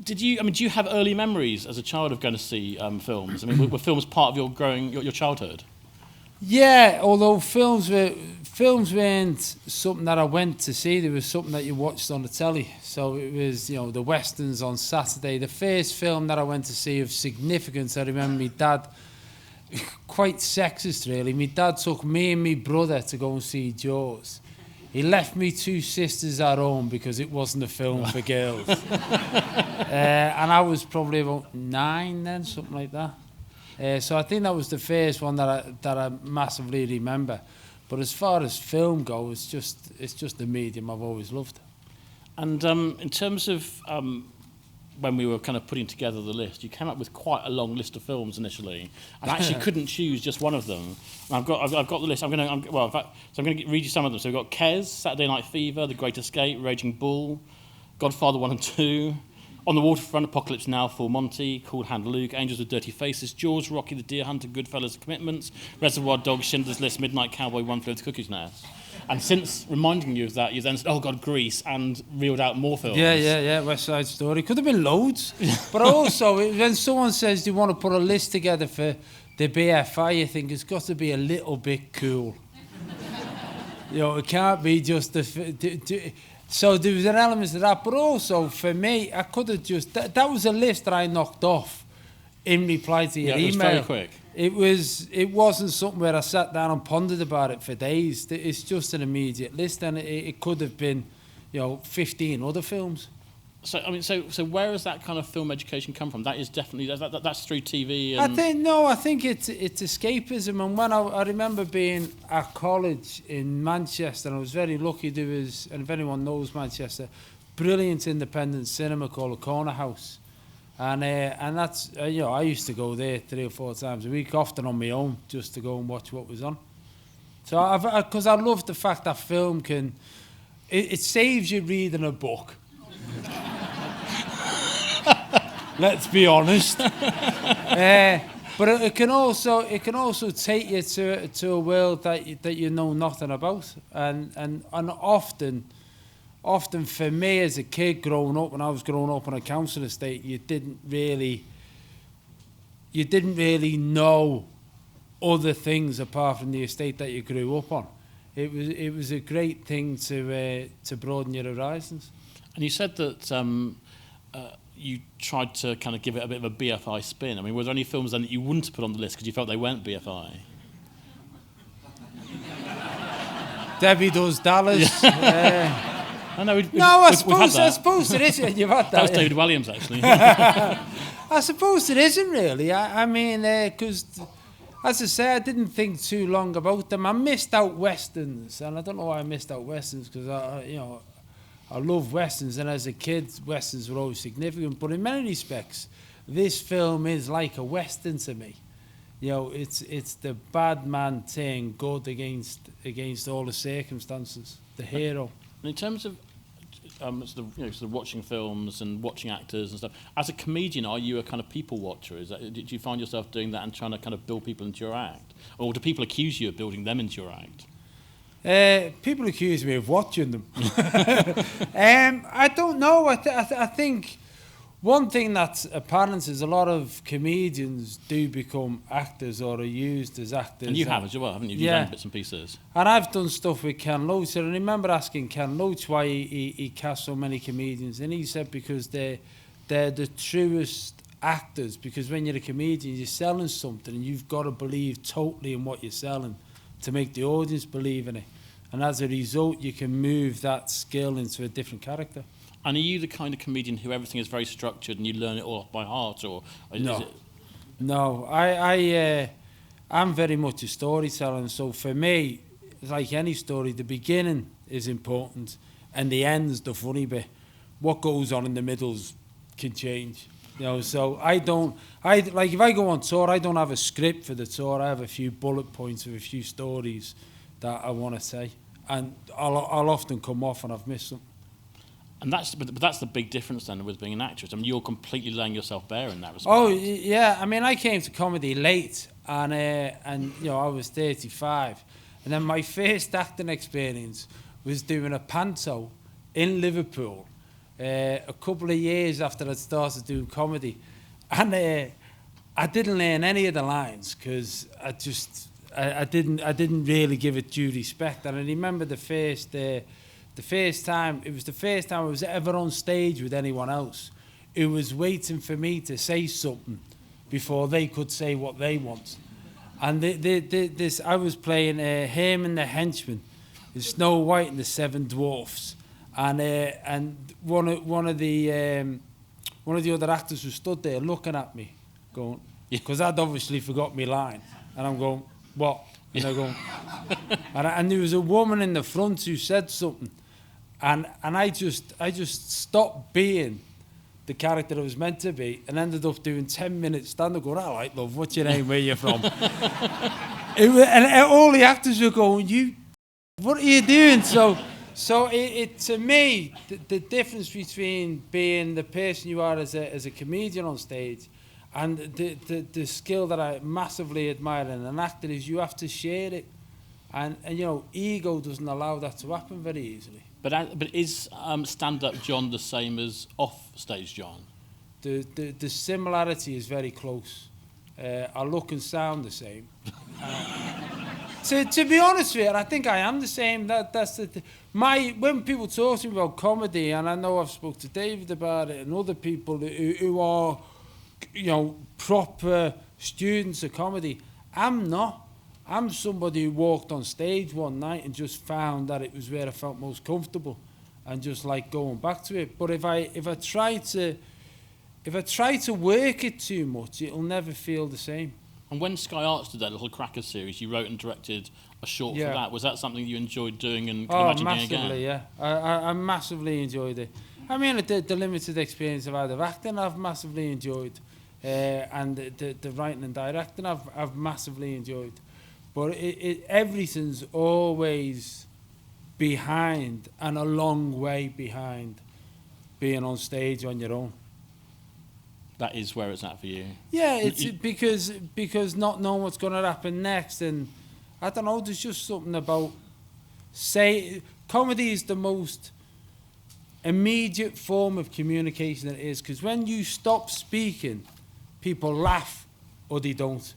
do you have early memories as a child of going to see films? I mean, were films part of your childhood? Yeah, although films weren't something that I went to see. There was something that you watched on the telly. So it was, the westerns on Saturday. The first film that I went to see of significance, I remember my dad, quite sexist really. My dad took me and my brother to go and see Jaws. He left me two sisters at home because it wasn't a film for girls. And I was probably about 9 then, something like that. So I think that was the first one that I massively remember. But as far as film goes, it's just the medium I've always loved. And in terms of when we were kind of putting together the list, you came up with quite a long list of films initially, and I actually couldn't choose just one of them. And I've got the list. I'm going to read you some of them. So we've got Kes, Saturday Night Fever, The Great Escape, Raging Bull, Godfather 1 and 2. On the Waterfront, Apocalypse Now, Full Monty, Cool Hand Luke, Angels with Dirty Faces, Jaws, Rocky the Deer Hunter, Goodfellas, Commitments, Reservoir Dogs, Schindler's List, Midnight Cowboy, One Flew Over the Cuckoo's Nest. And since reminding you of that, you then said, oh God, Grease, and reeled out more films. Yeah, West Side Story. Could have been loads. But also, when someone says they want to put a list together for the BFI, you think it's got to be a little bit cool. It can't be just so there was an element of that, but also for me, I could have just that was a list that I knocked off in reply to your email. It was very quick. It wasn't something where I sat down and pondered about it for days. It's just an immediate list, and it could have been, 15 other films. So so where has that kind of film education come from? That is definitely that's through TV. And I think it's escapism. And when I remember being at college in Manchester, and I was very lucky. There was, and if anyone knows Manchester, brilliant independent cinema called the Corner House, and that's I used to go there 3 or 4 times a week, often on my own, just to go and watch what was on. So because I love the fact that film can, it saves you reading a book. Let's be honest. But it can also take you to a world that you know nothing about, and often for me as a kid growing up, when I was growing up on a council estate, you didn't really know other things apart from the estate that you grew up on. It was a great thing to broaden your horizons. And you said that you tried to kind of give it a bit of a BFI spin. I mean, were there any films then that you wouldn't put on the list because you felt they weren't BFI? Debbie Does Dallas. Yeah. I know. I suppose it is. You've had that. That was David Williams, actually. I suppose it isn't really. I mean, because as I say, I didn't think too long about them. I missed out westerns, and I don't know why I missed out westerns because I love westerns, and as a kid, westerns were always significant. But in many respects, this film is like a western to me. It's the bad man turning good against all the circumstances. The hero. And in terms of sort of watching films and watching actors and stuff, as a comedian, are you a kind of people watcher? Did you find yourself doing that and trying to kind of build people into your act, or do people accuse you of building them into your act? People accuse me of watching them. I don't know. I think one thing that's apparent is a lot of comedians do become actors or are used as actors. And you have as well, haven't you? You've done bits and pieces. And I've done stuff with Ken Loach. And I remember asking Ken Loach why he cast so many comedians. And he said because they're the truest actors. Because when you're a comedian, you're selling something and you've got to believe totally in what you're selling to make the audience believe in it. And as a result, you can move that skill into a different character. And are you the kind of comedian who everything is very structured and you learn it all off by heart, or no? Is it... No, I'm very much a storyteller, and so for me, like any story, the beginning is important, and the end's the funny bit. What goes on in the middles can change, So if I go on tour, I don't have a script for the tour. I have a few bullet points of a few stories that I want to say, and I'll often come off and I've missed them. And that's the big difference then with being an actress. I mean, you're completely laying yourself bare in that respect. Oh yeah, I mean, I came to comedy late, and I was 35, and then my first acting experience was doing a panto in Liverpool a couple of years after I'd started doing comedy. And I didn't learn any of the lines because I didn't really give it due respect. And I remember the first time, it was the first time I was ever on stage with anyone else who was waiting for me to say something before they could say what they want. And I was playing Herman the Henchman, in Snow White and the Seven Dwarfs, and one of the other actors who stood there looking at me, going, because I'd obviously forgot my line, and I'm going, what? And they're going, and there was a woman in the front who said something, and I just stopped being the character I was meant to be and ended up doing 10 minutes stand-up going, all right, love, what's your name, where you from? And all the actors were going, what are you doing? So to me, the difference between being the person you are as a comedian on stage and the skill that I massively admire in an actor is you have to share it. And ego doesn't allow that to happen very easily. But is stand-up John the same as off-stage John? The similarity is very close. I look and sound the same. To be honest with you, I think I am the same. That's when people talk to me about comedy, and I know I've spoke to David about it and other people who are, proper students of comedy. I'm not. I'm somebody who walked on stage one night and just found that it was where I felt most comfortable, and just like going back to it. But if I try to work it too much, it'll never feel the same. And when Sky Arts did that little Cracker series, you wrote and directed a short for that. Was that something you enjoyed doing and can imagine doing again? Massively, yeah. I massively enjoyed it. I mean, the limited experience I've had of acting, I've massively enjoyed, and the writing and directing, I've massively enjoyed. But everything's always behind and a long way behind being on stage on your own. That is where it's at for you. Yeah, it's because not knowing what's going to happen next, and I don't know, there's just something about comedy is the most immediate form of communication that is, because when you stop speaking, people laugh or they don't.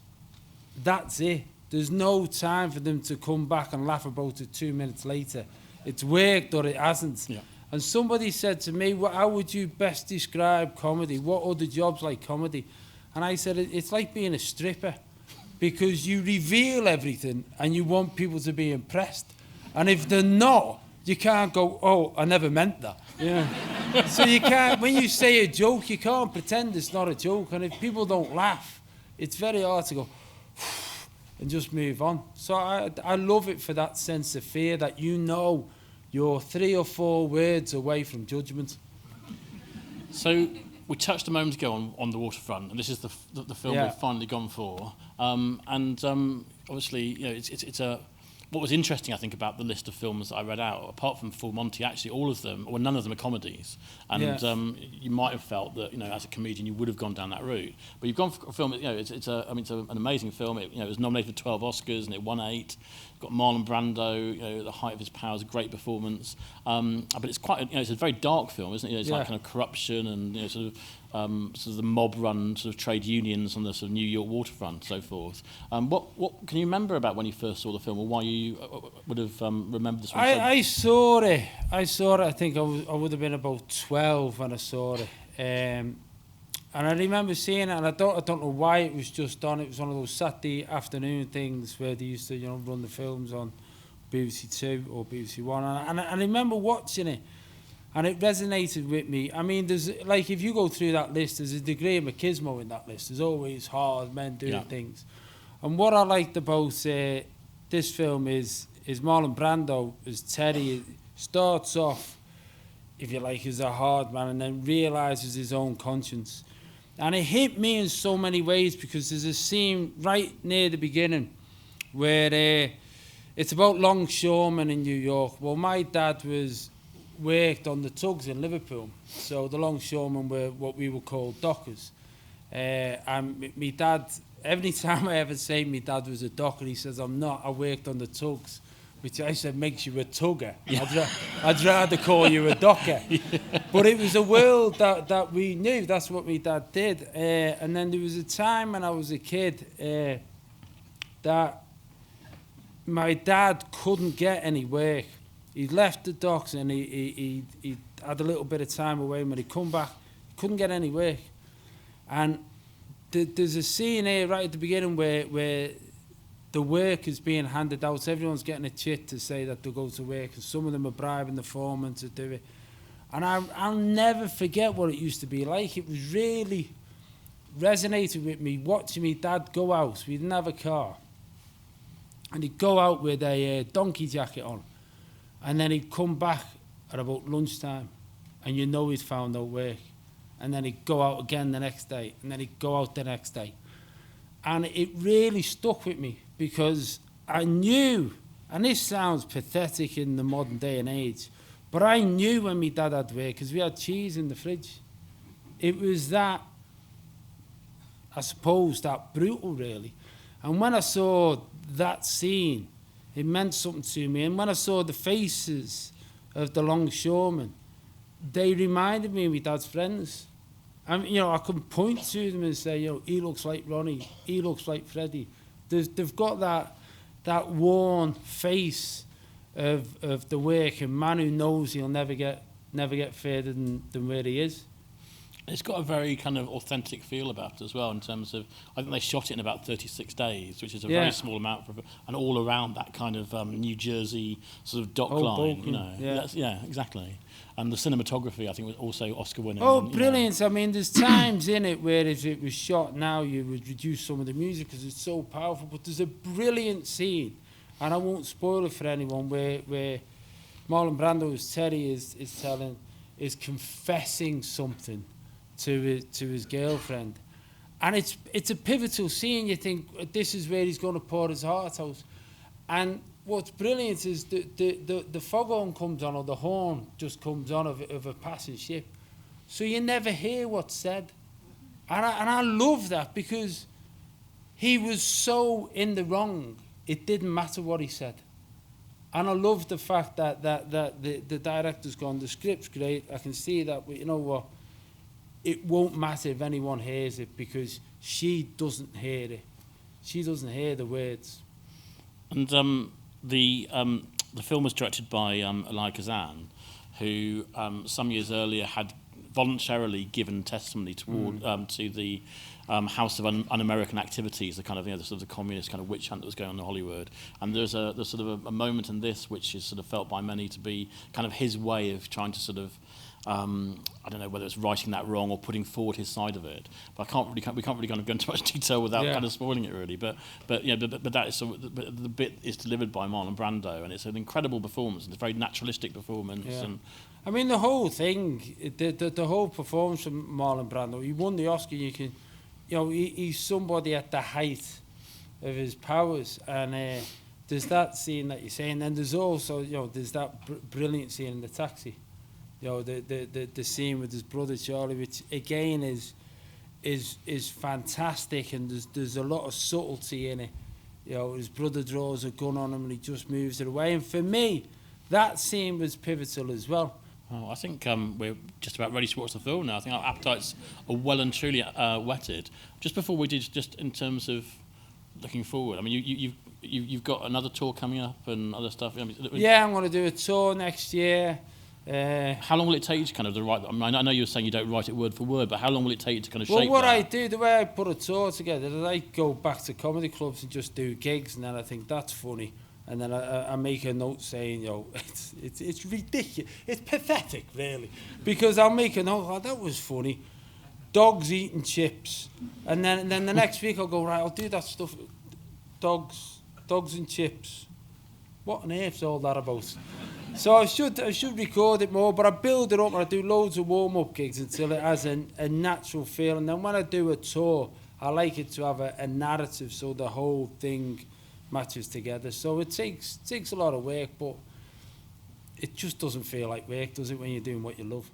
That's it. There's no time for them to come back and laugh about it 2 minutes later. It's worked or it hasn't. Yeah. And somebody said to me, how would you best describe comedy? What are the jobs like comedy? And I said, it's like being a stripper, because you reveal everything and you want people to be impressed. And if they're not, you can't go, oh, I never meant that. Yeah. So you can't, when you say a joke, you can't pretend it's not a joke. And if people don't laugh, it's very hard to go, and just move on. So I love it for that sense of fear that you're 3 or 4 words away from judgment. So we touched a moment ago on the Waterfront, and this is the film we've finally gone for. Obviously, it's a. What was interesting, I think, about the list of films that I read out, apart from Full Monty, actually all of them, or none of them, are comedies. And you might have felt that, as a comedian, you would have gone down that route. But you've gone for a film. It's an amazing film. It was nominated for 12 Oscars and it won 8. Got Marlon Brando, at the height of his powers, a great performance. But it's quite, it's a very dark film, isn't it? It's like kind of corruption and sort of the mob-run sort of trade unions on the sort of New York waterfront, so forth. What can you remember about when you first saw the film, or why you would have remembered this one? I saw it. I think I would have been about 12 when I saw it. And I remember seeing it, and I don't know why it was just on. It was one of those Saturday afternoon things where they used to, run the films on BBC Two or BBC One. And I remember watching it, and it resonated with me. I mean, there's like, if you go through that list, there's a degree of machismo in that list. There's always hard men doing things. And what I liked about this film is Marlon Brando as Terry. Starts off, if you like, as a hard man, and then realises his own conscience. And it hit me in so many ways, because there's a scene right near the beginning where it's about longshoremen in New York. Well, my dad worked on the tugs in Liverpool, so the longshoremen were what we would call dockers. And my dad, every time I ever say my dad was a docker, he says, I'm not, I worked on the tugs. which I said makes you a tugger. I'd rather call you a docker. But it was a world that we knew. That's what my dad did. And then there was a time when I was a kid that my dad couldn't get any work. He'd left the docks and he had a little bit of time away. When he come back, he couldn't get any work. And there's a scene here right at the beginning where the work is being handed out. Everyone's getting a chit to say that they'll go to work, and some of them are bribing the foreman to do it. And I'll never forget what it used to be like. It was really resonated with me watching me dad go out. We didn't have a car. And he'd go out with a donkey jacket on. And then he'd come back at about lunchtime, and you know he'd found no work. And then he'd go out again the next day, and then he'd go out the next day. And it really stuck with me because I knew, and this sounds pathetic in the modern day and age, but I knew when my dad had work because we had cheese in the fridge. It was that, I suppose, that brutal, really. And when I saw that scene, it meant something to me. And when I saw the faces of the longshoremen, they reminded me of my dad's friends. And, you know, I can point to them and say, you know, he looks like Ronnie, he looks like Freddie. They've got that worn face of the working man who knows he'll never get further than where he is. It's got a very kind of authentic feel about it as well, in terms of, I think they shot it in about 36 days, which is a very small amount, and all around that kind of New Jersey sort of dock line, Bolton, you know. Yeah, exactly. And the cinematography, I think, was also Oscar winning. Oh, and, brilliant. I mean, there's times in it where if it was shot now, you would reduce some of the music because it's so powerful, but there's a brilliant scene, and I won't spoil it for anyone, where Marlon Brando's Terry is confessing something to his girlfriend, and it's a pivotal scene. You think this is where he's going to pour his heart out, and what's brilliant is the foghorn comes on, or the horn just comes on of a passing ship, so you never hear what's said, and I love that because he was so in the wrong. It didn't matter what he said, and I love the fact that the director's gone, the script's great. I can see that, but you know what? It won't matter if anyone hears it because she doesn't hear it. She doesn't hear the words. And the film was directed by Elia Kazan, who some years earlier had voluntarily given testimony toward to the House of Un-American Activities, the kind of, you know, the sort of the communist kind of witch hunt that was going on in Hollywood. And there's sort of a moment in this which is sort of felt by many to be kind of his way of trying to sort of I don't know whether it's righting that wrong or putting forward his side of it, but we can't really kind of go into much detail without kind of spoiling it really. But you know, but that is the bit is delivered by Marlon Brando, and it's an incredible performance. It's a very naturalistic performance. Yeah. And I mean, the whole thing, the whole performance from Marlon Brando. He won the Oscar. You know, he's somebody at the height of his powers, and there's that scene that you're saying. And there's also, you know, there's that brilliant scene in the taxi. You know, the scene with his brother Charlie, which again is fantastic, and there's a lot of subtlety in it. You know, his brother draws a gun on him and he just moves it away. And for me, that scene was pivotal as well. Oh, I think we're just about ready to watch the film now. I think our appetites are well and truly whetted. Just before we did, just in terms of looking forward, I mean, you've got another tour coming up and other stuff. I mean, yeah, I'm going to do a tour next year. How long will it take you to kind of write? I mean, I know you were saying you don't write it word for word, but how long will it take you to kind of shape that? Well, what I do, the way I put a tour together, is I go back to comedy clubs and just do gigs, and then I think that's funny, and then I make a note saying, you know, it's ridiculous, it's pathetic, really, because I'll make a note, oh, that was funny, dogs eating chips, and then the next week I'll go, right, I'll do that stuff, dogs and chips. What on earth's all that about? So I should record it more, but I build it up and I do loads of warm-up gigs until it has a natural feel. And then when I do a tour, I like it to have a narrative so the whole thing matches together. So it takes a lot of work, but it just doesn't feel like work, does it, when you're doing what you love?